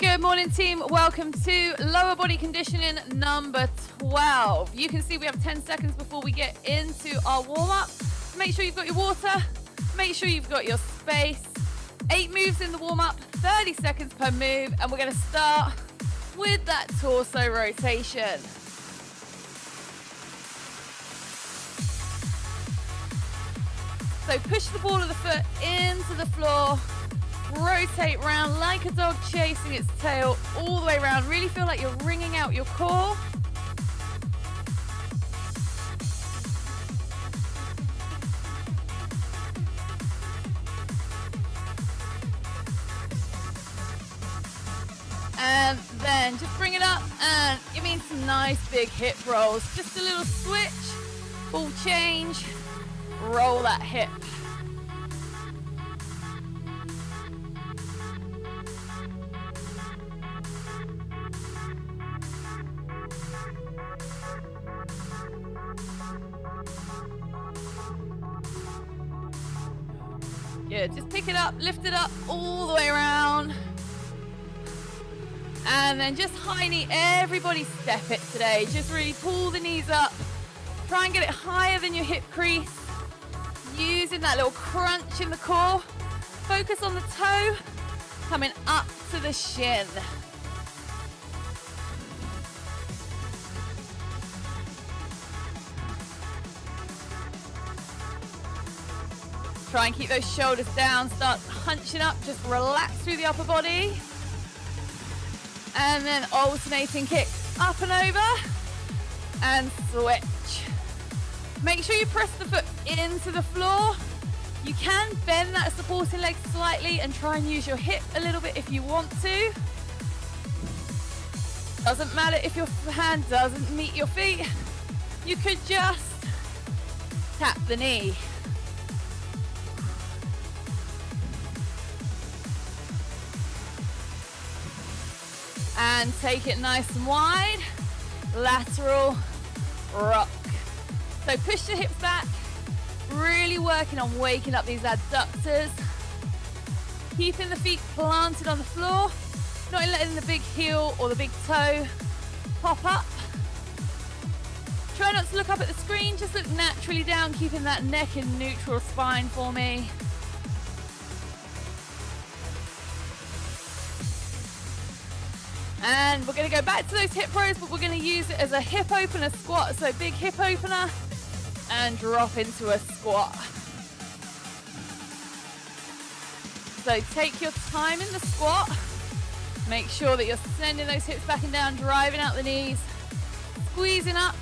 Good morning, team. Welcome to lower body conditioning number 12. You can see we have 10 seconds before we get into our warm-up. Make sure you've got your water. Make sure you've got your space. 8 moves in the warm-up, 30 seconds per move, and we're going to start with that torso rotation. So push the ball of the foot into the floor. Rotate round like a dog chasing its tail all the way around. Really feel like you're wringing out your core. And then just bring it up and give me some nice big hip rolls. Just a little switch, ball change, roll that hip. Good, just pick it up, lift it up all the way around. And then just high knee, everybody step it today. Just really pull the knees up. Try and get it higher than your hip crease. Using that little crunch in the core. Focus on the toe, coming up to the shin. Try and keep those shoulders down, start hunching up, just relax through the upper body. And then alternating kick, up and over, and switch. Make sure you press the foot into the floor. You can bend that supporting leg slightly and try and use your hip a little bit if you want to. Doesn't matter if your hand doesn't meet your feet. You could just tap the knee. And take it nice and wide, lateral rock. So push the hips back, really working on waking up these adductors. Keeping the feet planted on the floor, not letting the big heel or the big toe pop up. Try not to look up at the screen, just look naturally down, keeping that neck in neutral spine for me. And we're going to go back to those hip rows, but we're going to use it as a hip opener squat. So big hip opener and drop into a squat. So take your time in the squat. Make sure that you're sending those hips back and down, driving out the knees, squeezing up.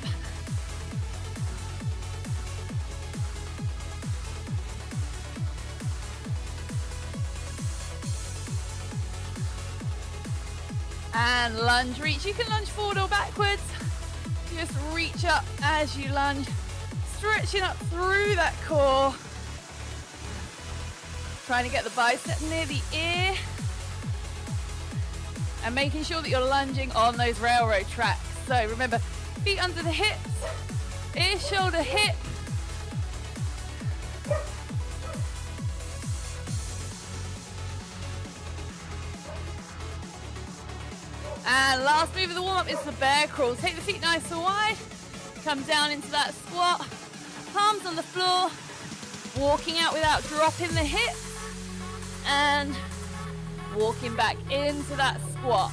And lunge, reach. You can lunge forward or backwards. Just reach up as you lunge, stretching up through that core. Trying to get the bicep near the ear. And making sure that you're lunging on those railroad tracks. So remember, feet under the hips, ear, shoulder, hip. And last move of the warm-up is the bear crawl. Take the feet nice and wide, come down into that squat, palms on the floor, walking out without dropping the hips, and walking back into that squat.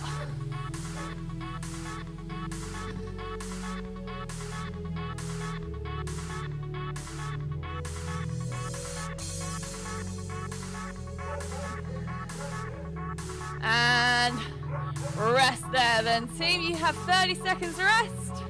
And rest there then, team. You have 30 seconds rest.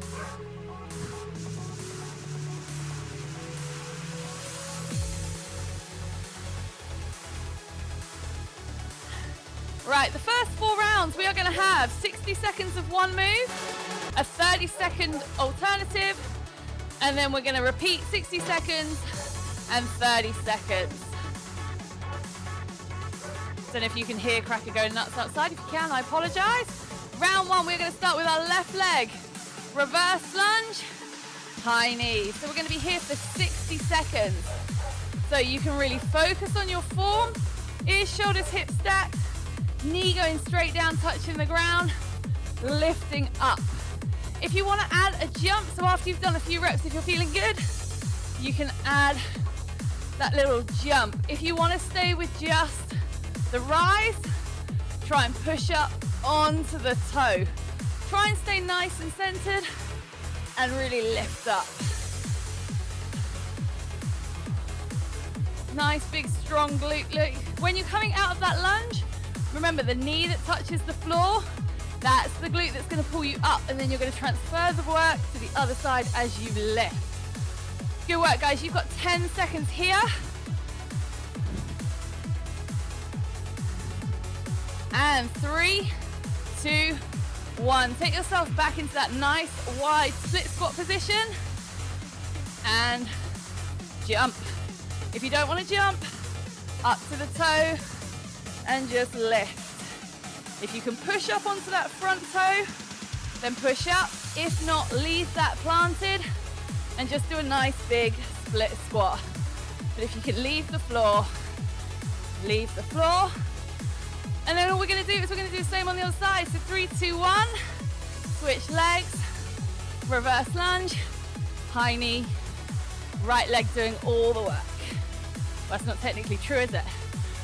Right, the first 4 rounds we are going to have 60 seconds of one move, a 30-second alternative, and then we're going to repeat 60 seconds and 30 seconds. Don't know if you can hear Cracker going nuts outside. If you can, I apologize. Round 1, we're going to start with our left leg. Reverse lunge, high knee. So we're going to be here for 60 seconds. So you can really focus on your form, ears, shoulders, hips stacked. Knee going straight down, touching the ground, lifting up. If you want to add a jump, so after you've done a few reps, if you're feeling good, you can add that little jump. If you want to stay with just the rise, try and push up onto the toe. Try and stay nice and centered and really lift up. Nice big strong glute look. When you're coming out of that lunge, remember the knee that touches the floor, that's the glute that's going to pull you up, and then you're going to transfer the work to the other side as you lift. Good work, guys. You've got 10 seconds here. And 3, 2, 1. Take yourself back into that nice wide split squat position and jump. If you don't want to jump, up to the toe and just lift. If you can push up onto that front toe, then push up. If not, leave that planted and just do a nice big split squat. But if you can leave the floor, leave the floor. And then all we're going to do is we're going to do the same on the other side. So 3, 2, 1, switch legs, reverse lunge, high knee, right leg doing all the work. Well, that's not technically true, is it?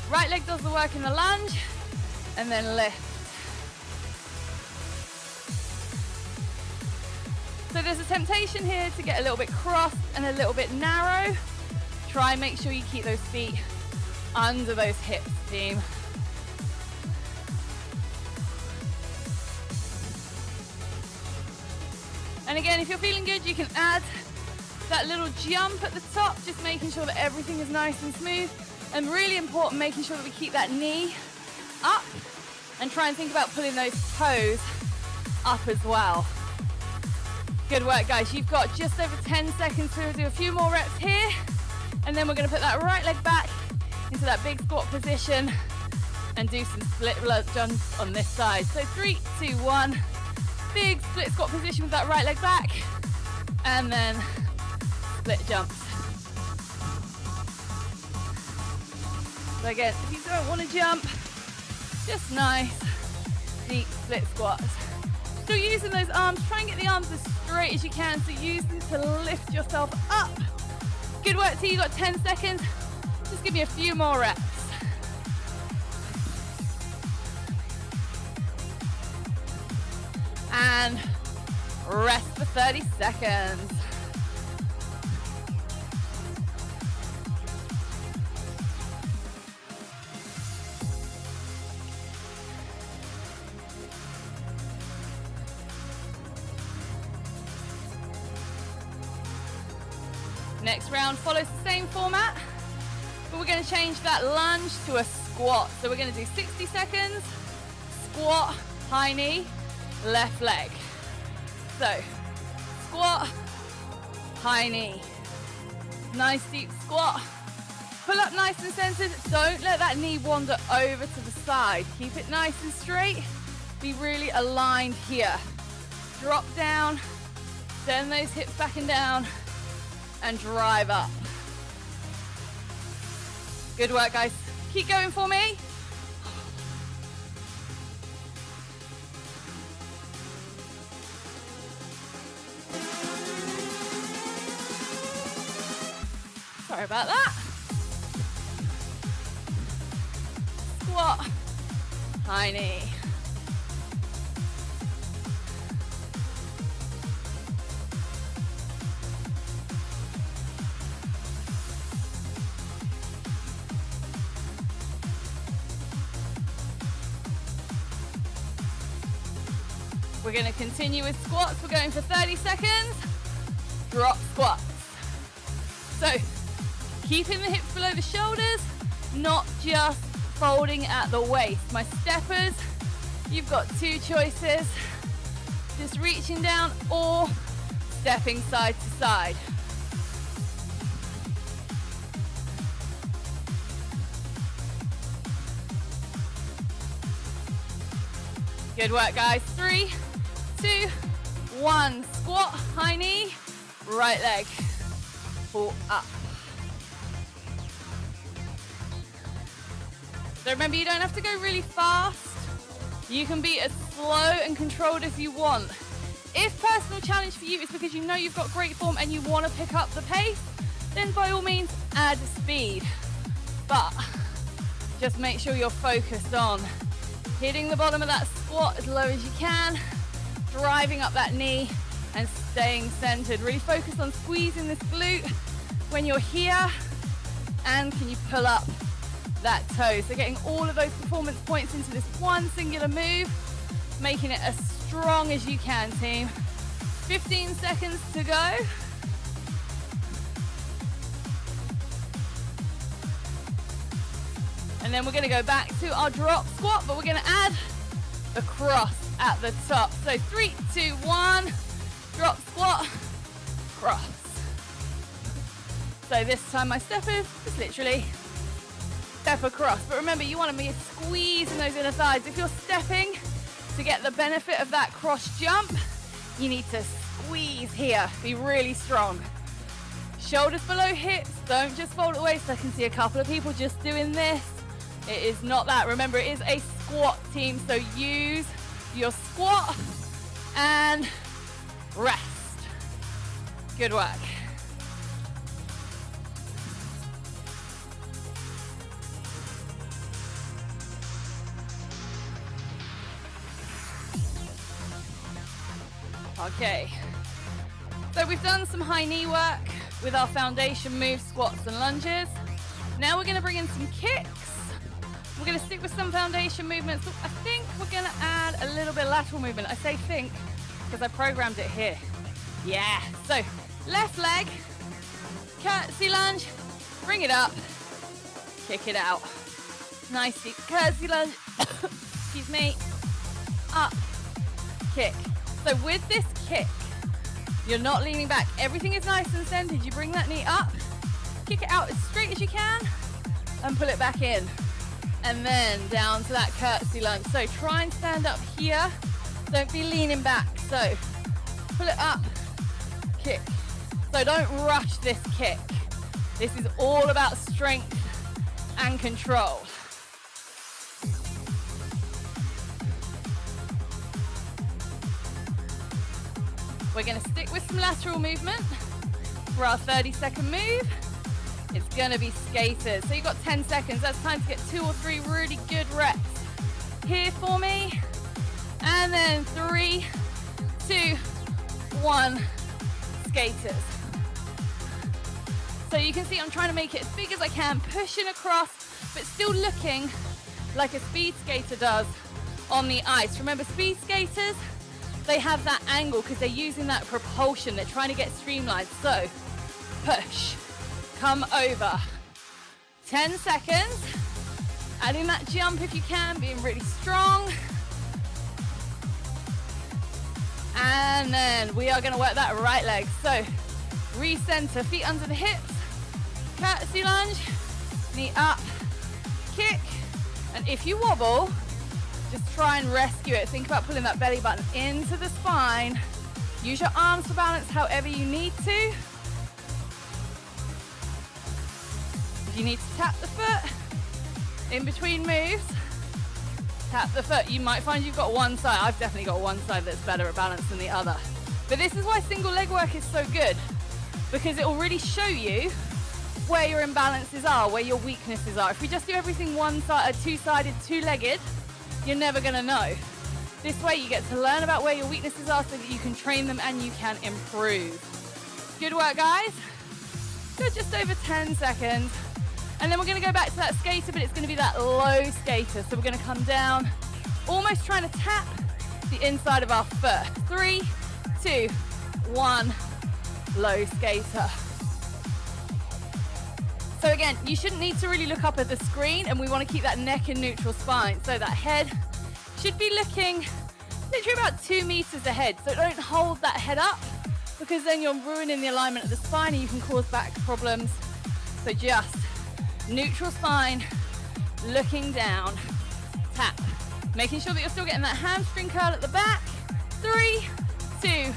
Right leg does the work in the lunge, and then lift. So there's a temptation here to get a little bit crossed and a little bit narrow. Try and make sure you keep those feet under those hips, team. And again, if you're feeling good, you can add that little jump at the top, just making sure that everything is nice and smooth. And really important, making sure that we keep that knee up and try and think about pulling those toes up as well. Good work, guys. You've got just over 10 seconds to do a few more reps here. And then we're going to put that right leg back into that big squat position and do some split jumps on this side. So 3, 2, 1. Big split squat position with that right leg back, and then split jumps. So again, if you don't want to jump, just nice deep split squats. Still using those arms, try and get the arms as straight as you can, so use them to lift yourself up. Good work, T, you got 10 seconds. Just give me a few more reps. And rest for 30 seconds. Next round follows the same format, but we're going to change that lunge to a squat. So we're going to do 60 seconds, squat, high knee, left leg. So, squat, high knee. Nice deep squat. Pull up nice and centered. Don't let that knee wander over to the side. Keep it nice and straight. Be really aligned here. Drop down, send those hips back and down, and drive up. Good work, guys. Keep going for me. Sorry about that. Squat, high knee. We're going to continue with squats. We're going for 30 seconds. Drop squats. So, keeping the hips below the shoulders, not just folding at the waist. My steppers, you've got two choices. Just reaching down or stepping side to side. Good work, guys. 3, 2, 1. Squat, high knee, right leg. Pull up. So remember, you don't have to go really fast. You can be as slow and controlled as you want. If personal challenge for you is because you know you've got great form and you want to pick up the pace, then by all means add speed. But just make sure you're focused on hitting the bottom of that squat as low as you can, driving up that knee and staying centered. Really focus on squeezing this glute when you're here, and can you pull up that toe? So getting all of those performance points into this one singular move, making it as strong as you can, team. 15 seconds to go. And then we're going to go back to our drop squat, but we're going to add the cross at the top. So 3, 2, 1, drop squat, cross. So this time my step is just literally step across. But remember, you want to be squeezing those inner thighs. If you're stepping to get the benefit of that cross jump, you need to squeeze here, be really strong. Shoulders below hips, don't just fold away. So I can see a couple of people just doing this. It is not that. Remember, it is a squat, team, so use your squat and rest. Good work. Okay, so we've done some high knee work with our foundation moves, squats and lunges. Now we're going to bring in some kicks. We're going to stick with some foundation movements, but I think we're going to add a little bit of lateral movement. I say think because I programmed it here. Yeah, so left leg, curtsy lunge, bring it up, kick it out. Nice deep curtsy lunge, excuse me, up, kick. So with this kick, you're not leaning back. Everything is nice and centered. You bring that knee up, kick it out as straight as you can, and pull it back in. And then down to that curtsy lunge. So try and stand up here. Don't be leaning back. So pull it up, kick. So don't rush this kick. This is all about strength and control. We're going to stick with some lateral movement for our 30-second move. It's going to be skaters. So you've got 10 seconds. That's time to get 2 or 3 really good reps here for me. And then 3, 2, 1, skaters. So you can see I'm trying to make it as big as I can, pushing across, but still looking like a speed skater does on the ice. Remember, speed skaters, they have that angle because they're using that propulsion. They're trying to get streamlined. So push, come over. 10 seconds. Adding that jump if you can, being really strong. And then we are going to work that right leg. So recenter, feet under the hips, curtsy lunge, knee up, kick. And if you wobble, just try and rescue it. Think about pulling that belly button into the spine. Use your arms for balance however you need to. If you need to tap the foot in between moves, tap the foot. You might find you've got one side. I've definitely got one side that's better at balance than the other. But this is why single leg work is so good, because it will really show you where your imbalances are, where your weaknesses are. If we just do everything one side, two-sided, two-legged, you're never going to know. This way you get to learn about where your weaknesses are so that you can train them and you can improve. Good work, guys. So just over 10 seconds. And then we're going to go back to that skater, but it's going to be that low skater. So we're going to come down, almost trying to tap the inside of our foot. 3, 2, 1, low skater. So again, you shouldn't need to really look up at the screen, and we want to keep that neck in neutral spine. So that head should be looking literally about 2 meters ahead. So don't hold that head up, because then you're ruining the alignment of the spine and you can cause back problems. So just neutral spine, looking down, tap. Making sure that you're still getting that hamstring curl at the back. 3, 2,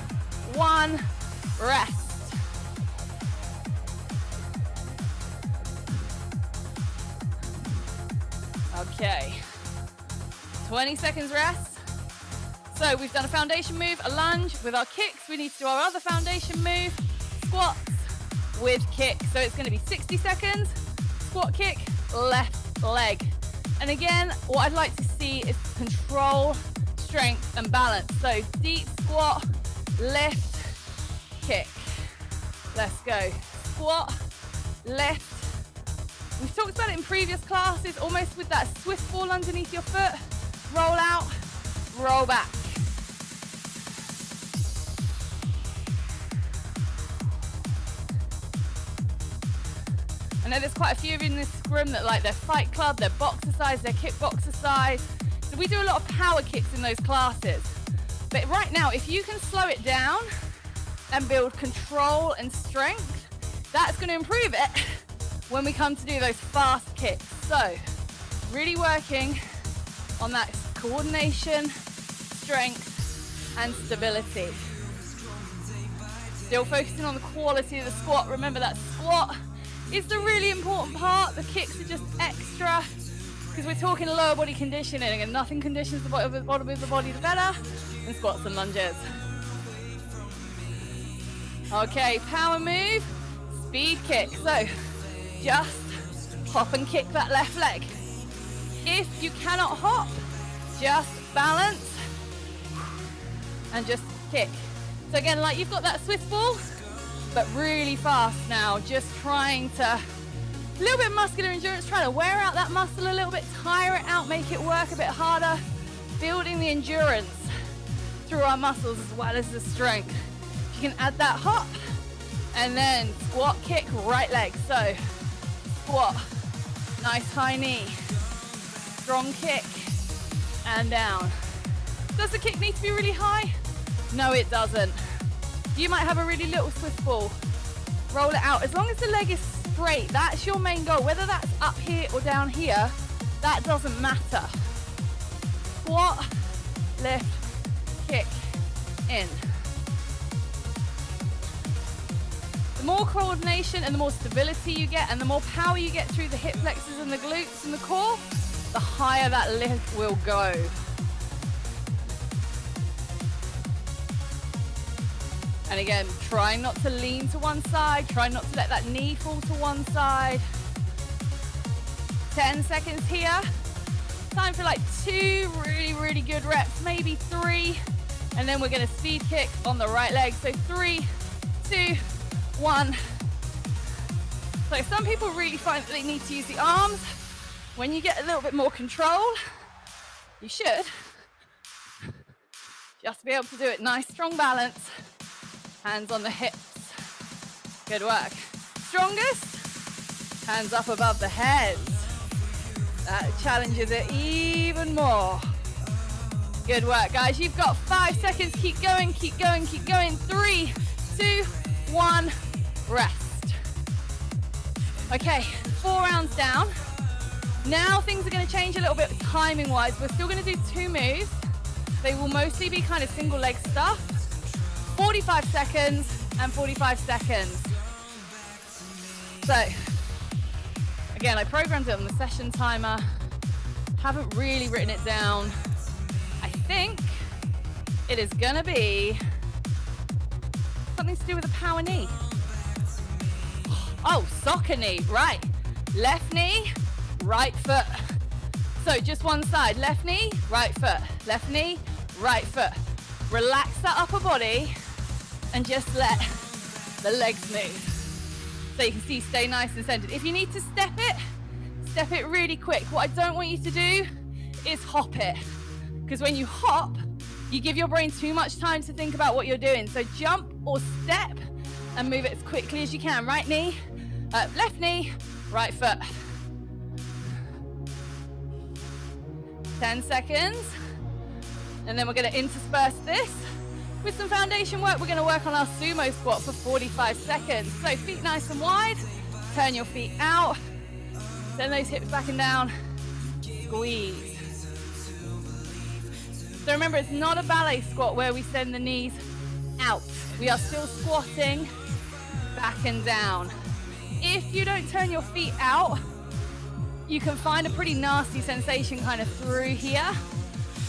1, rest. Okay. 20 seconds rest. So we've done a foundation move, a lunge with our kicks. We need to do our other foundation move, squats with kick. So it's going to be 60 seconds, squat kick, left leg. And again, what I'd like to see is control, strength, and balance. So deep squat, lift, kick. Let's go. Squat, lift. We've talked about it in previous classes, almost with that Swiss ball underneath your foot. Roll out, roll back. I know there's quite a few of you in this scrum that like their fight club, their boxercise, their kickboxercise. So we do a lot of power kicks in those classes. But right now, if you can slow it down and build control and strength, that's going to improve it when we come to do those fast kicks. So really working on that coordination, strength, and stability. Still focusing on the quality of the squat. Remember that squat is the really important part. The kicks are just extra because we're talking lower body conditioning, and nothing conditions the bottom of the body better than squats and lunges. Okay, power move, speed kick. So just hop and kick that left leg. If you cannot hop, just balance and just kick. So again, like you've got that Swiss ball, but really fast now, just trying to, a little bit of muscular endurance, trying to wear out that muscle a little bit, tire it out, make it work a bit harder, building the endurance through our muscles as well as the strength. You can add that hop and then squat, kick, right leg. So squat, nice high knee, strong kick, and down. Does the kick need to be really high? No, it doesn't. You might have a really little Swiss ball. Roll it out. As long as the leg is straight, that's your main goal. Whether that's up here or down here, that doesn't matter. Squat, lift, kick, in. The more coordination and the more stability you get and the more power you get through the hip flexors and the glutes and the core, the higher that lift will go. And again, try not to lean to one side, try not to let that knee fall to one side. 10 seconds here. Time for like 2 really good reps, maybe 3. And then we're gonna speed kick on the right leg. So 3, 2, 1. So some people really find that they need to use the arms. When you get a little bit more control, you should just be able to do it. Nice, strong balance. Hands on the hips. Good work. Strongest, hands up above the head. That challenges it even more. Good work, guys. You've got 5 seconds. Keep going, keep going, keep going. 3, 2, 1, rest. Okay, 4 rounds down. Now things are going to change a little bit timing-wise. We're still going to do 2 moves. They will mostly be kind of single leg stuff. 45 seconds and 45 seconds. So, again, I programmed it on the session timer. Haven't really written it down. I think it is gonna be something to do with a power knee. Oh, soccer knee, right. Left knee, right foot. So just one side, left knee, right foot. Left knee, right foot. Relax that upper body and just let the legs move. So you can see, stay nice and centered. If you need to step it really quick. What I don't want you to do is hop it. Because when you hop, you give your brain too much time to think about what you're doing. So jump or step and move it as quickly as you can. Right knee, left knee, right foot. 10 seconds. And then we're going to intersperse this with some foundation work. We're going to work on our sumo squat for 45 seconds. So feet nice and wide, turn your feet out, send those hips back and down, squeeze. So remember, it's not a ballet squat where we send the knees out. We are still squatting back and down. If you don't turn your feet out, you can find a pretty nasty sensation kind of through here.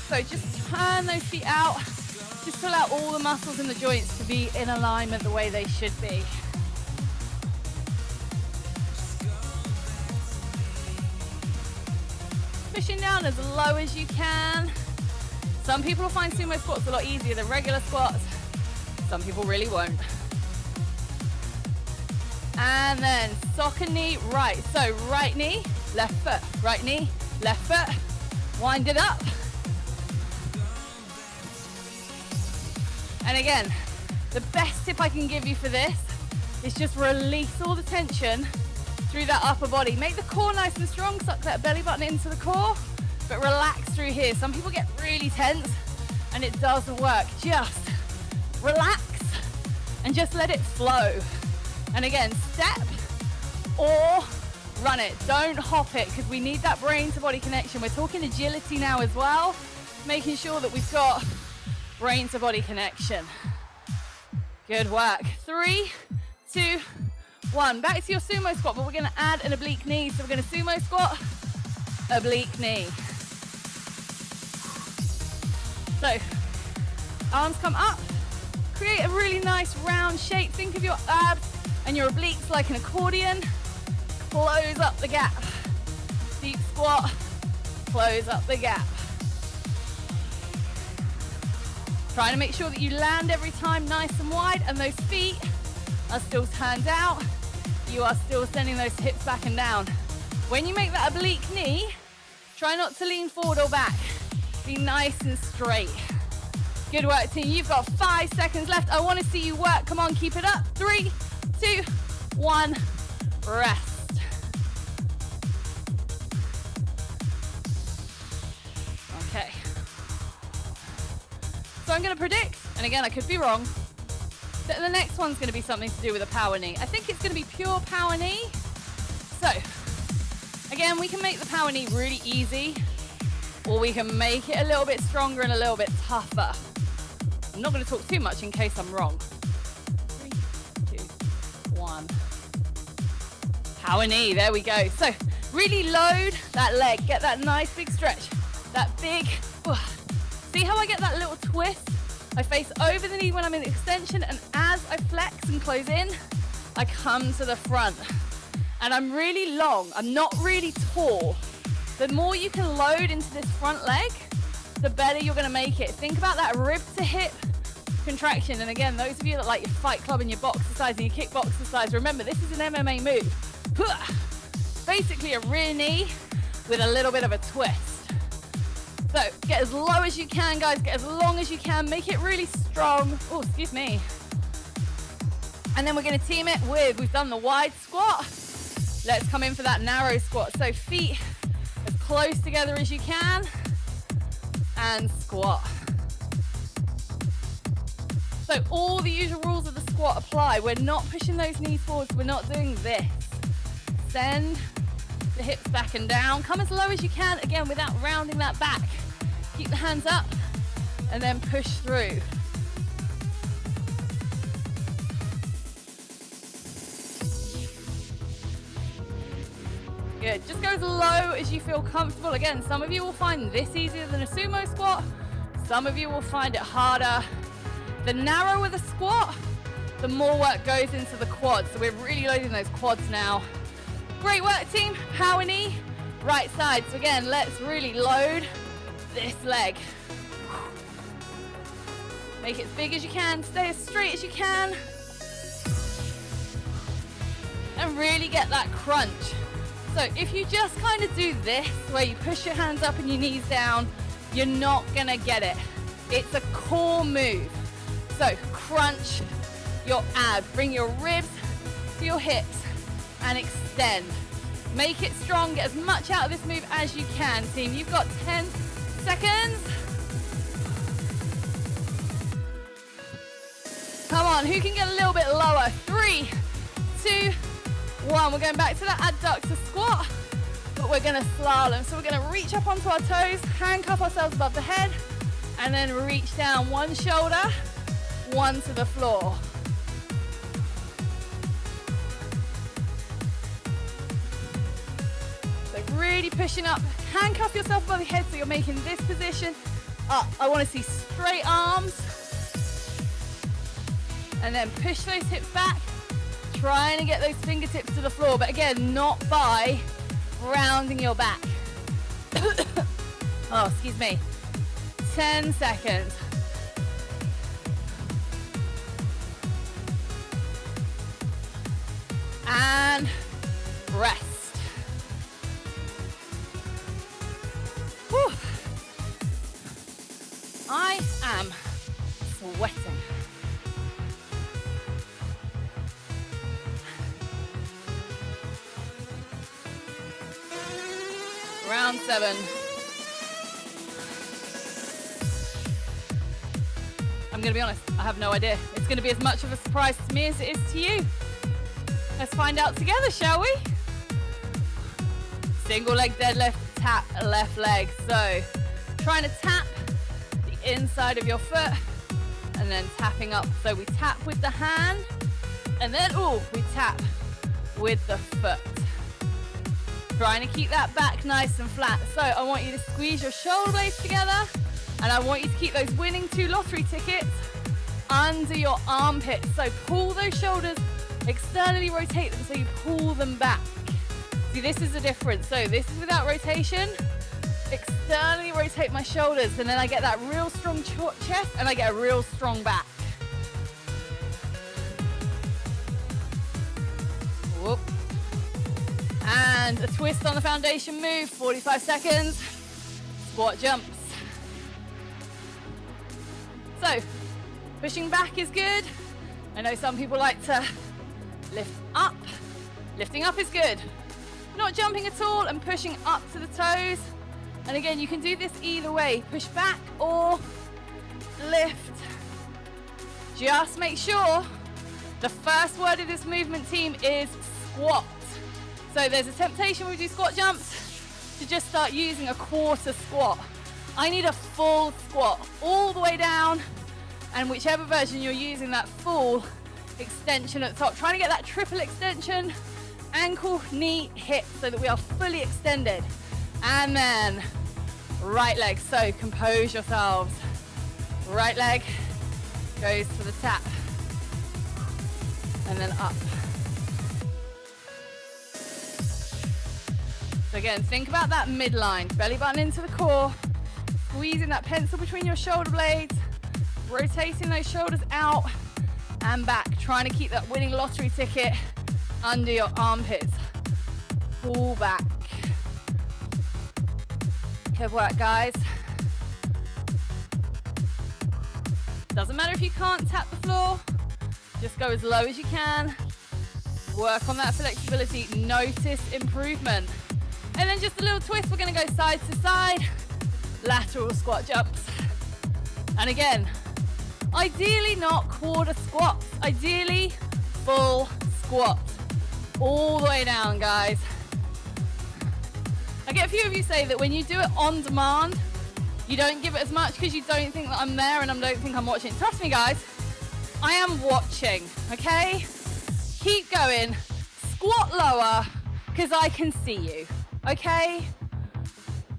So just turn those feet out. Just pull out all the muscles in the joints to be in alignment the way they should be. Pushing down as low as you can. Some people will find sumo squats a lot easier than regular squats. Some people really won't. And then sock and knee, right. So right knee, left foot, right knee, left foot. Wind it up. And again, the best tip I can give you for this is just release all the tension through that upper body. Make the core nice and strong, suck that belly button into the core, but relax through here. Some people get really tense and it doesn't work. Just relax and just let it flow. And again, step or run it. Don't hop it, because we need that brain to body connection. We're talking agility now as well, making sure that we've got brain to body connection. Good work. 3, 2, 1. Back to your sumo squat, but we're going to add an oblique knee. So we're going to sumo squat, oblique knee. So arms come up, create a really nice round shape. Think of your abs and your obliques like an accordion. Close up the gap. Deep squat, close up the gap. Trying to make sure that you land every time nice and wide, and those feet are still turned out. You are still sending those hips back and down. When you make that oblique knee, try not to lean forward or back. Be nice and straight. Good work, team. You've got 5 seconds left. I want to see you work. Come on, keep it up. 3, 2, 1, rest. Okay. So I'm going to predict, and again, I could be wrong, that the next one's going to be something to do with a power knee. I think it's going to be pure power knee. So, again, we can make the power knee really easy, or we can make it a little bit stronger and a little bit tougher. I'm not going to talk too much in case I'm wrong. 3, 2, 1. Power knee, there we go. So, really load that leg. Get that nice big stretch. That big, see how I get that little twist? I face over the knee when I'm in extension, and as I flex and close in, I come to the front. And I'm really long, I'm not really tall. The more you can load into this front leg, the better you're gonna make it. Think about that rib to hip contraction. And again, those of you that like your fight club and your boxercise and your kickboxercise, remember this is an MMA move. Basically a rear knee with a little bit of a twist. So get as low as you can, guys, get as long as you can, make it really strong. Oh, excuse me. And then we're gonna team it with, we've done the wide squat. Let's come in for that narrow squat. So feet as close together as you can, and squat. So all the usual rules of the squat apply. We're not pushing those knees forwards, we're not doing this. Send the hips back and down. Come as low as you can, again, without rounding that back. Keep the hands up, and then push through. Good, just go as low as you feel comfortable. Again, some of you will find this easier than a sumo squat. Some of you will find it harder. The narrower the squat, the more work goes into the quads. So we're really loading those quads now. Great work, team. Power knee, right side. So again, let's really load this leg. Make it as big as you can, stay as straight as you can, and really get that crunch. So if you just kind of do this, where you push your hands up and your knees down, you're not gonna get it. It's a core move. So crunch your abs, bring your ribs to your hips and extend. Make it strong, get as much out of this move as you can, team. You've got 10 seconds. Come on, who can get a little bit lower? 3, 2, 1. We're going back to that adductor squat, but we're gonna slalom. So we're gonna reach up onto our toes, handcuff ourselves above the head, and then reach down one shoulder, one to the floor. So really really pushing up. Handcuff yourself above your head so you're making this position up. I want to see straight arms. And then push those hips back. Trying to get those fingertips to the floor, but again, not by rounding your back. Oh, excuse me. 10 seconds. And rest. Whew. I am sweating. Round 7. I'm going to be honest, I have no idea. It's going to be as much of a surprise to me as it is to you. Let's find out together, shall we? Single leg deadlift, tap left leg. So, trying to tap the inside of your foot and then tapping up. So we tap with the hand and then, we tap with the foot. Trying to keep that back nice and flat. So I want you to squeeze your shoulder blades together and I want you to keep those winning 2 lottery tickets under your armpits. So pull those shoulders, externally rotate them so you pull them back. See, this is the difference. So this is without rotation. Externally rotate my shoulders and then I get that real strong chest and I get a real strong back. Whoop. And a twist on the foundation move, 45 seconds, squat jumps. So, pushing back is good. I know some people like to lift up. Lifting up is good. Not jumping at all and pushing up to the toes. And again, you can do this either way. Push back or lift. Just make sure the first word of this movement, team, is squat. So there's a temptation when we do squat jumps to just start using a quarter squat. I need a full squat all the way down, and whichever version you're using, that full extension at the top. Trying to get that triple extension, ankle, knee, hip, so that we are fully extended. And then right leg, so compose yourselves. Right leg goes to the tap, and then up. So again, think about that midline, belly button into the core, squeezing that pencil between your shoulder blades, rotating those shoulders out and back, trying to keep that winning lottery ticket under your armpits. Pull back. Good work, guys. Doesn't matter if you can't tap the floor, just go as low as you can. Work on that flexibility, notice improvement. And then just a little twist, we're gonna go side to side, lateral squat jumps. And again, ideally not quarter squats, ideally full squat. All the way down, guys. I get a few of you say that when you do it on demand, you don't give it as much because you don't think that I'm there and I don't think I'm watching. Trust me, guys, I am watching, okay? Keep going, squat lower, because I can see you. Okay,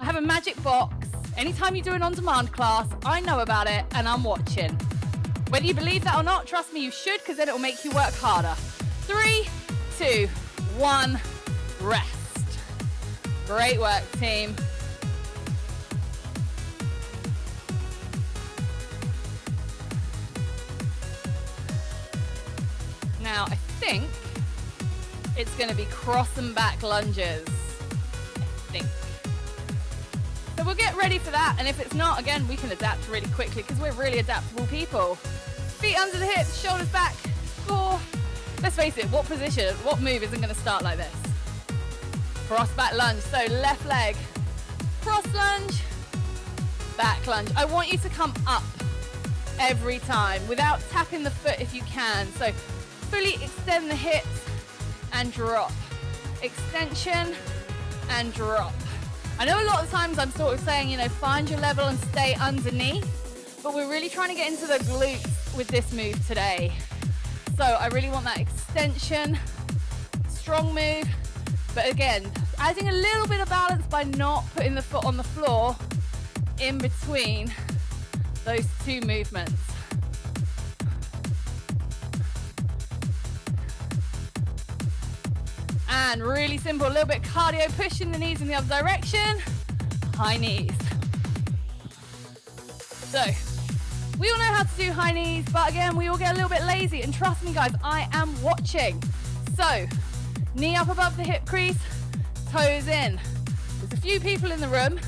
I have a magic box. Anytime you do an on-demand class, I know about it and I'm watching. Whether you believe that or not, trust me, you should, because then it will make you work harder. 3, 2, 1, rest. Great work, team. Now, I think it's going to be cross and back lunges. So we'll get ready for that, and if it's not, again, we can adapt really quickly because we're really adaptable people. Feet under the hips, shoulders back, core. Let's face it, what position, what move isn't going to start like this? Cross back lunge, so left leg, cross lunge, back lunge. I want you to come up every time without tapping the foot if you can. So fully extend the hips and drop. Extension and drop. I know a lot of times I'm sort of saying, find your level and stay underneath, but we're really trying to get into the glutes with this move today. So I really want that extension, strong move, but again, adding a little bit of balance by not putting the foot on the floor in between those two movements. And really simple, a little bit cardio, pushing the knees in the other direction, high knees. So, we all know how to do high knees, but again, we all get a little bit lazy, and trust me guys, I am watching. So, knee up above the hip crease, toes in. There's a few people in the room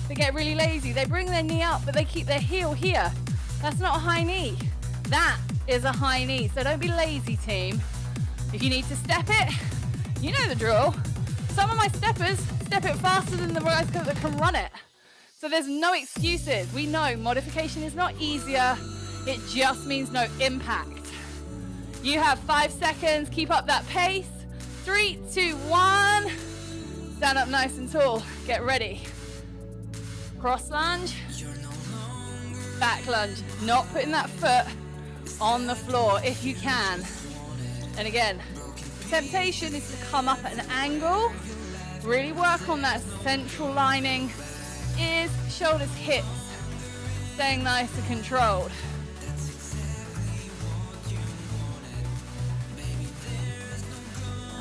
that get really lazy. They bring their knee up, but they keep their heel here. That's not a high knee. That is a high knee, so don't be lazy, team. If you need to step it, you know the drill. Some of my steppers step it faster than the guys that can run it. So there's no excuses. We know modification is not easier. It just means no impact. You have 5 seconds. Keep up that pace. 3, 2, 1. Stand up nice and tall. Get ready. Cross lunge. Back lunge. Not putting that foot on the floor if you can. And again, temptation is to come up at an angle. Really work on that central lining. Ears, shoulders, hips. Staying nice and controlled.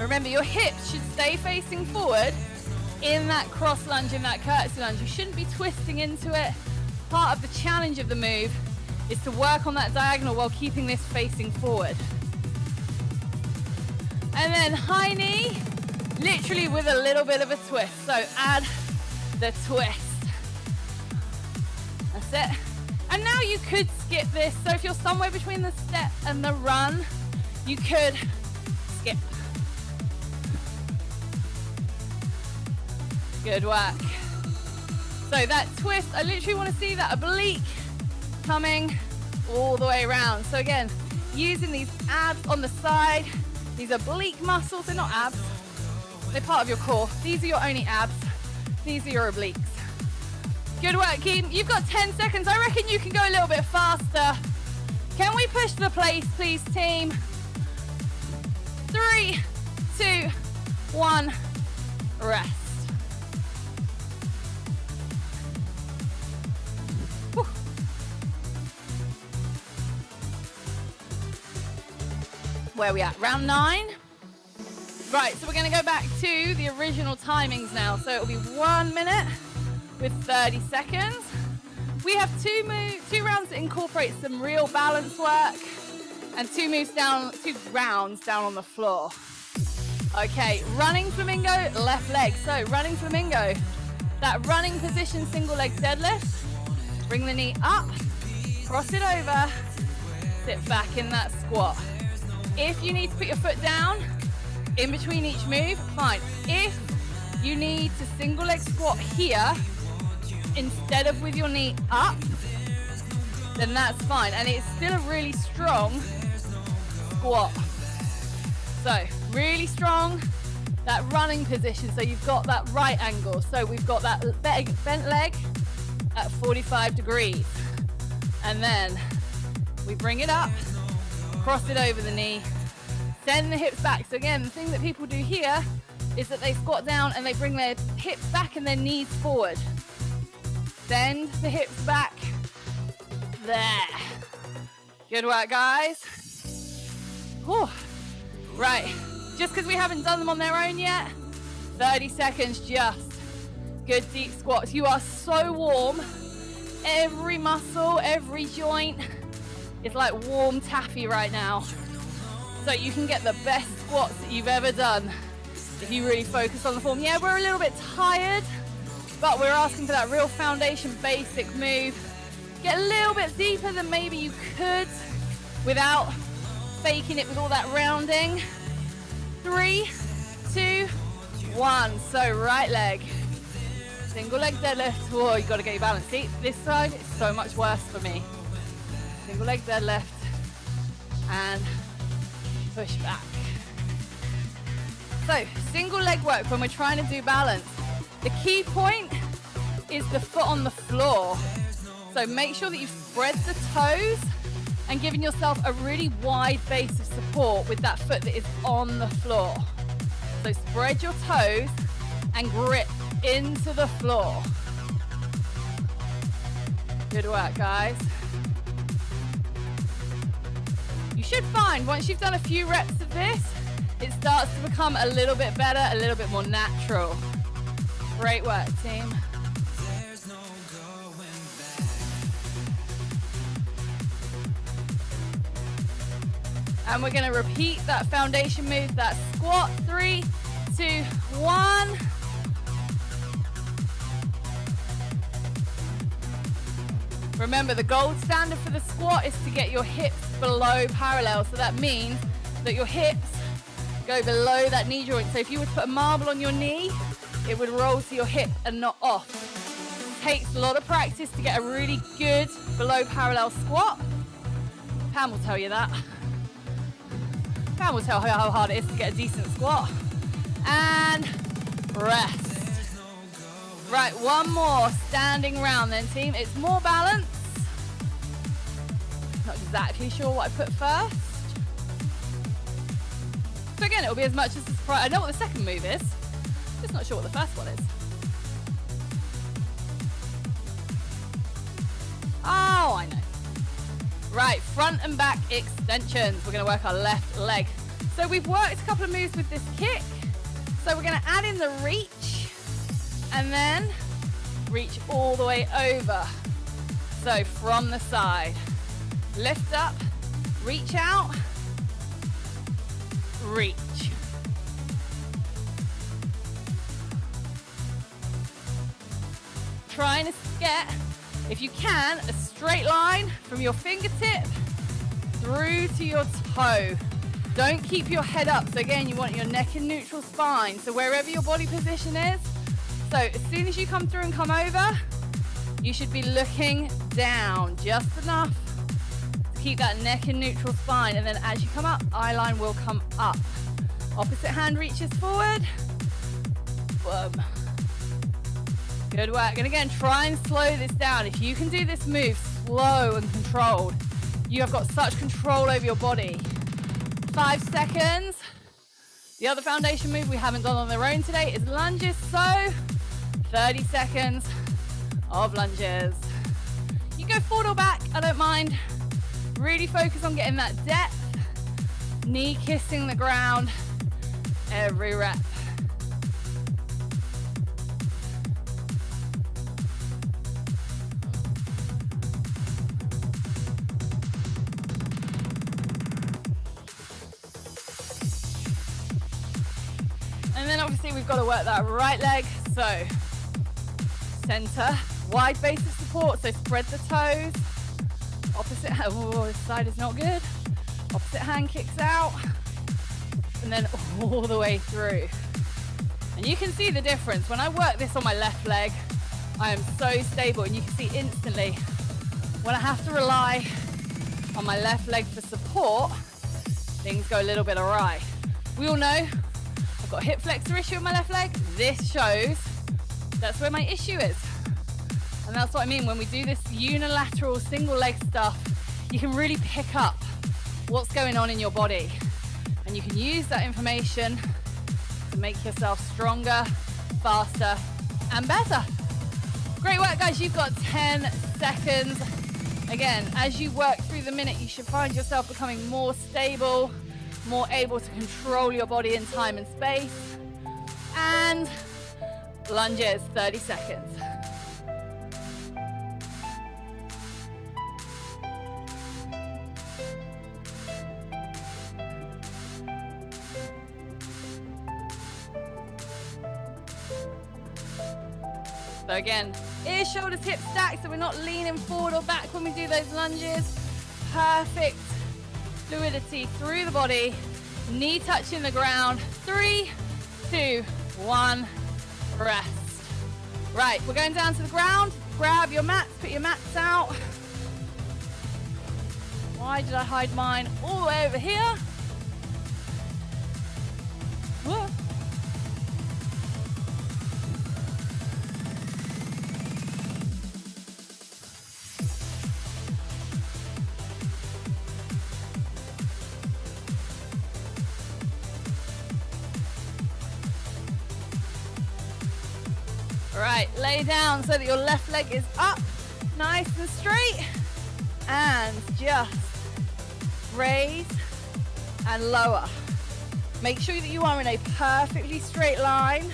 Remember, your hips should stay facing forward in that cross lunge, in that curtsy lunge. You shouldn't be twisting into it. Part of the challenge of the move is to work on that diagonal while keeping this facing forward. And then high knee, literally with a little bit of a twist. So add the twist. That's it. And now you could skip this. So if you're somewhere between the step and the run, you could skip. Good work. So that twist, I literally want to see that oblique coming all the way around. So again, using these abs on the side, these oblique muscles, they're not abs, they're part of your core. These are your only abs, these are your obliques. Good work, team. You've got 10 seconds. I reckon you can go a little bit faster. Can we push the place, please, team? 3, 2, 1, rest. Whew. Where are we at? Round 9? Right, so we're going to go back to the original timings now. So it'll be 1 minute with 30 seconds. We have two rounds that incorporate some real balance work and two rounds down on the floor. Okay, running flamingo, left leg. So running flamingo, that running position, single leg deadlift. Bring the knee up, cross it over, sit back in that squat. If you need to put your foot down in between each move, fine. If you need to single leg squat here instead of with your knee up, then that's fine. And it's still a really strong squat. So really strong, that running position. So you've got that right angle. So we've got that bent leg at 45 degrees. And then we bring it up, cross it over the knee, send the hips back. So again, the thing that people do here is that they squat down and they bring their hips back and their knees forward. Send the hips back. There. Good work, guys. Whew. Right, just because we haven't done them on their own yet, 30 seconds just. Good deep squats. You are so warm. Every muscle, every joint is like warm taffy right now. So you can get the best squats that you've ever done if you really focus on the form. Yeah, we're a little bit tired, but we're asking for that real foundation basic move. Get a little bit deeper than maybe you could without faking it with all that rounding. 3, 2, 1. So right leg, single leg deadlift. Whoa, you got to get your balance. See, this side is so much worse for me. Single leg deadlift and push back. So single leg work when we're trying to do balance. The key point is the foot on the floor. So make sure that you spread the toes and giving yourself a really wide base of support with that foot that is on the floor. So spread your toes and grip into the floor. Good work, guys. You should find once you've done a few reps of this, it starts to become a little bit better, a little bit more natural. Great work, team. There's no going back. And we're going to repeat that foundation move, that squat. 3, 2, 1. Remember, the gold standard for the squat is to get your hips below parallel. So that means that your hips go below that knee joint. So if you were to put a marble on your knee, it would roll to your hip and not off. It takes a lot of practice to get a really good below parallel squat. Pam will tell you that. Pam will tell you how hard it is to get a decent squat. And rest. Right, one more standing round then, team. It's more balance. Not exactly sure what I put first. So again, it'll be as much as a surprise. I know what the second move is. Just not sure what the first one is. Oh, I know. Right, front and back extensions. We're going to work our left leg. So we've worked a couple of moves with this kick. So we're going to add in the reach and then reach all the way over. So from the side, lift up, reach out, reach. Trying to get, if you can, a straight line from your fingertip through to your toe. Don't keep your head up. So again, you want your neck in neutral spine. So wherever your body position is, so as soon as you come through and come over, you should be looking down just enough to keep that neck in neutral spine. And then as you come up, eye line will come up. Opposite hand reaches forward. Boom. Good work. And again, try and slow this down. If you can do this move slow and controlled, you have got such control over your body. 5 seconds. The other foundation move we haven't done on their own today is lunges. So 30 seconds of lunges. You go forward or back, I don't mind. Really focus on getting that depth. Knee kissing the ground every rep. And then obviously we've got to work that right leg. So center, wide base of support. So spread the toes. Opposite hand, oh, this side is not good. Opposite hand kicks out. And then all the way through. And you can see the difference. When I work this on my left leg, I am so stable. And you can see instantly when I have to rely on my left leg for support, things go a little bit awry. We all know I've got a hip flexor issue with my left leg. This shows that's where my issue is. And that's what I mean when we do this unilateral single leg stuff, you can really pick up what's going on in your body. And you can use that information to make yourself stronger, faster, and better. Great work, guys. You've got 10 seconds. Again, as you work through the minute, you should find yourself becoming more stable, more able to control your body in time and space. And lunges, 30 seconds. So again, ears, shoulders, hips stacked, so we're not leaning forward or back when we do those lunges. Perfect fluidity through the body, knee touching the ground. 3, 2, 1, rest. Right, we're going down to the ground. Grab your mats, put your mats out. Why did I hide mine all the way over here? Whoa. Right, lay down so that your left leg is up, nice and straight, and just raise and lower. Make sure that you are in a perfectly straight line.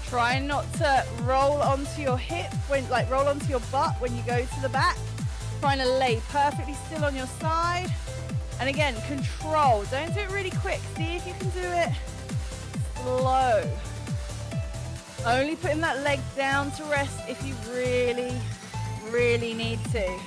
Try not to roll onto your hip, roll onto your butt when you go to the back. Trying to lay perfectly still on your side. And again, control. Don't do it really quick. See if you can do it slow. Only putting that leg down to rest if you really, really need to.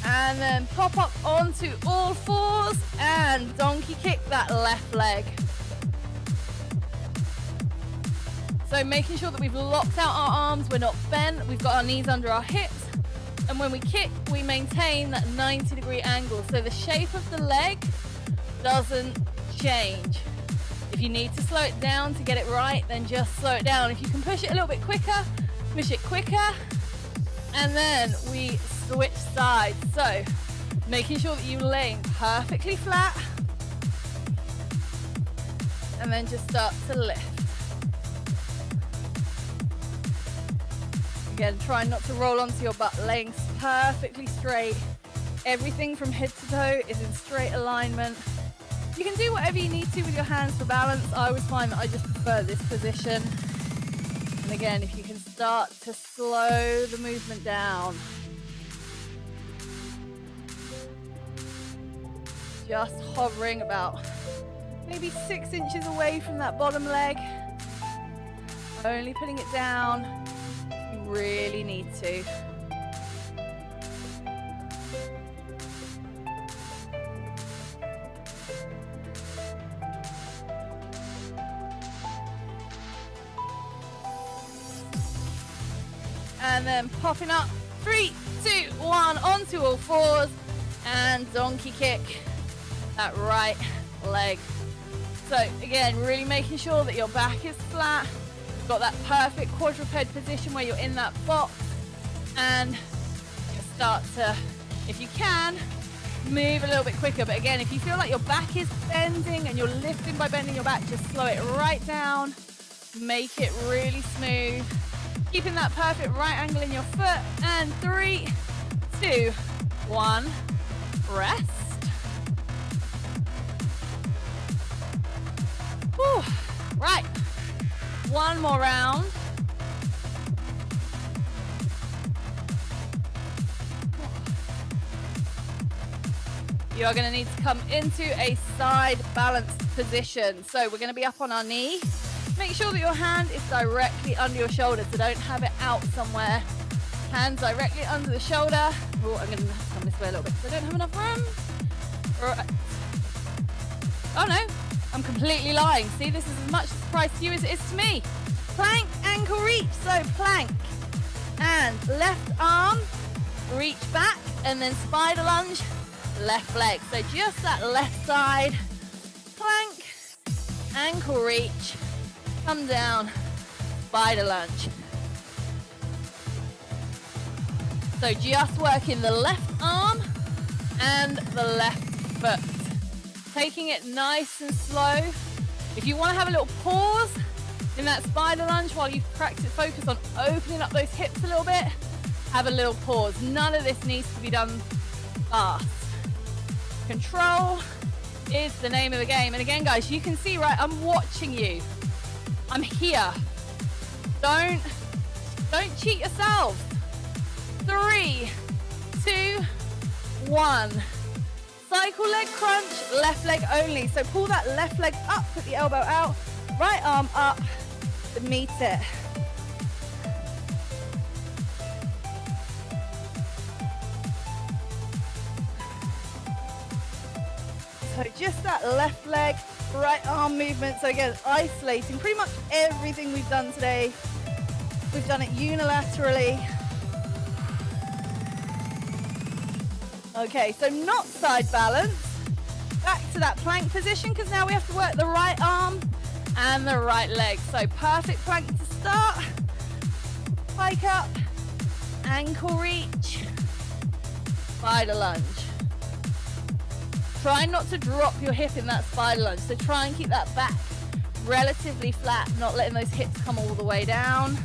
And then pop up onto all fours and donkey kick that left leg. So making sure that we've locked out our arms, we're not bent, we've got our knees under our hips. And when we kick, we maintain that 90-degree angle. So the shape of the leg doesn't change. If you need to slow it down to get it right, then just slow it down. If you can push it a little bit quicker, push it quicker. And then we switch sides. So making sure that you're laying perfectly flat. And then just start to lift. Again, try not to roll onto your butt, laying perfectly straight. Everything from head to toe is in straight alignment. You can do whatever you need to with your hands for balance. I always find that I just prefer this position. And again, if you can start to slow the movement down. Just hovering about maybe 6 inches away from that bottom leg. Only putting it down. You really need to. And then popping up, 3, 2, 1, onto all fours, and donkey kick that right leg. So again, really making sure that your back is flat, got that perfect quadruped position where you're in that box, and just start to, if you can, move a little bit quicker. But again, if you feel like your back is bending and you're lifting by bending your back, just slow it right down, make it really smooth. Keeping that perfect right angle in your foot. And 3, 2, 1, rest. Whew. Right, one more round. You are going to need to come into a side balanced position. So we're going to be up on our knee. Make sure that your hand is directly under your shoulder, so don't have it out somewhere. Hands directly under the shoulder. Oh, I'm going to have to come this way a little bit because I don't have enough room. Right. Oh no, I'm completely lying. See, this is as much a surprise to you as it is to me. Plank, ankle reach. So plank and left arm, reach back, and then spider lunge, left leg. So just that left side, plank, ankle reach, come down, spider lunge. So just working the left arm and the left foot. Taking it nice and slow. If you want to have a little pause in that spider lunge while you practice, focus on opening up those hips a little bit, have a little pause. None of this needs to be done fast. Control is the name of the game. And again, guys, you can see, right, I'm watching you. I'm here. Don't cheat yourself. 3, 2, 1. Cycle leg crunch, left leg only. So pull that left leg up, put the elbow out, right arm up to meet it. So just that left leg, right arm movement. So again, isolating pretty much everything we've done today. We've done it unilaterally. Okay, so not side balance. Back to that plank position, because now we have to work the right arm and the right leg. So perfect plank to start. Pike up, ankle reach, spider lunge. Try not to drop your hip in that spider lunge. So try and keep that back relatively flat, not letting those hips come all the way down.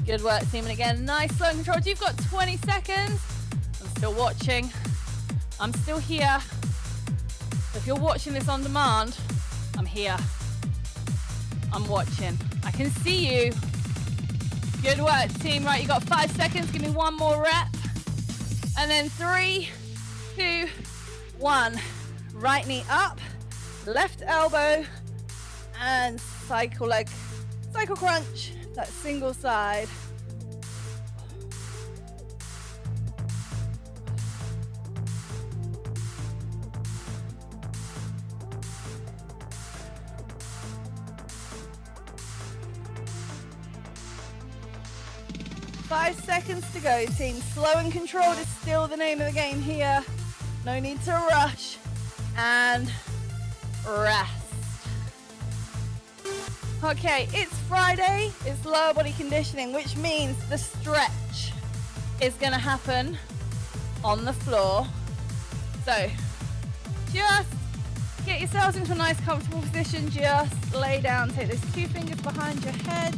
Good work, team. And again, nice slow and controlled. You've got 20 seconds. I'm still watching. I'm still here. So if you're watching this on demand, I'm here. I'm watching. I can see you. Good work, team. Right, you got 5 seconds. Give me one more rep. And then 3, 2, 1. Right knee up, left elbow, and cycle leg. Cycle crunch, that single side. 5 seconds to go, team. Slow and controlled is still the name of the game here. No need to rush. And rest. Okay, it's Friday. It's lower body conditioning, which means the stretch is going to happen on the floor. So just get yourselves into a nice comfortable position. Just lay down. Take those 2 fingers behind your head.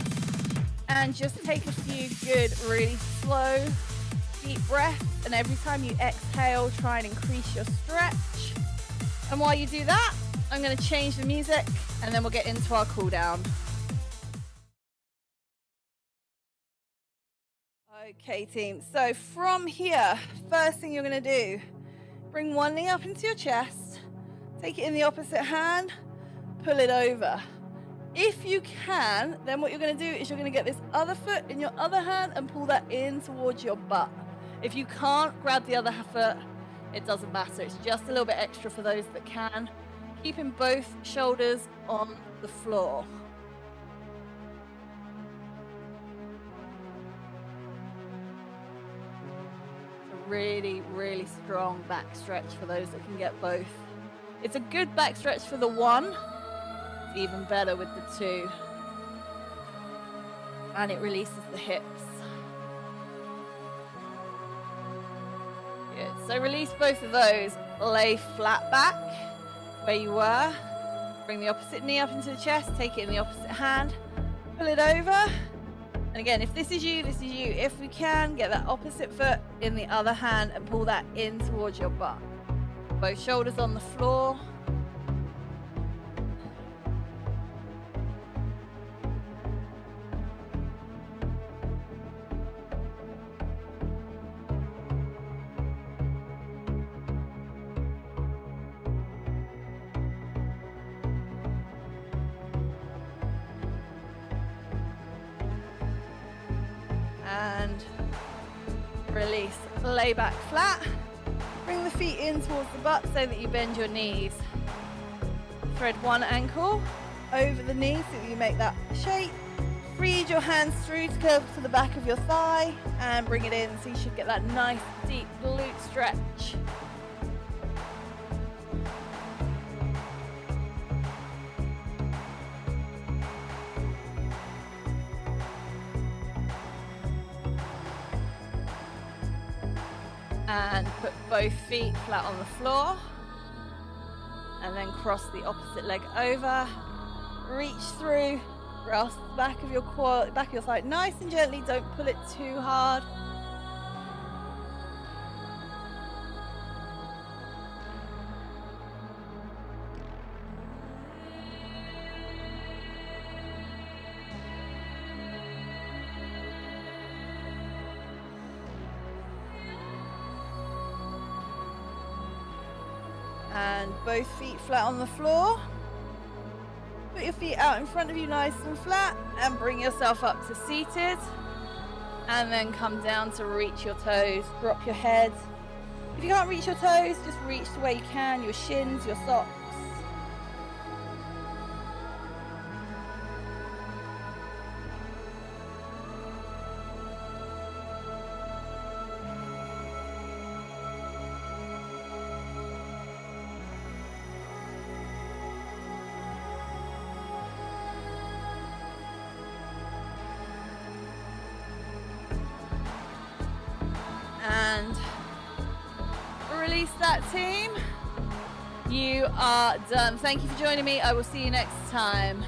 And just take a few good, really slow, deep breaths. And every time you exhale, try and increase your stretch. And while you do that, I'm going to change the music and then we'll get into our cool down. Okay, team. So from here, first thing you're going to do, bring one knee up into your chest, take it in the opposite hand, pull it over. If you can, then what you're going to do is you're going to get this other foot in your other hand and pull that in towards your butt. If you can't grab the other foot, it doesn't matter. It's just a little bit extra for those that can. Keeping both shoulders on the floor. A really, really strong back stretch for those that can get both. It's a good back stretch for the one. Even better with the 2, and it releases the hips. Good. So release both of those. Lay flat back where you were. Bring the opposite knee up into the chest. Take it in the opposite hand. Pull it over. And again, if this is you, this is you. If we can, get that opposite foot in the other hand and pull that in towards your butt. Both shoulders on the floor. And release. Lay back flat. Bring the feet in towards the butt so that you bend your knees. Thread one ankle over the knee so that you make that shape. Feed your hands through to curve to the back of your thigh and bring it in so you should get that nice deep glute stretch. And put both feet flat on the floor. And then cross the opposite leg over. Reach through. Grasp the back of your quad, back of your thigh nice and gently. Don't pull it too hard. And both feet flat on the floor. Put your feet out in front of you nice and flat and bring yourself up to seated. And then come down to reach your toes, drop your head. If you can't reach your toes, just reach to where you can, your shins, your socks. And release that, team. You are done. Thank you for joining me. I will see you next time.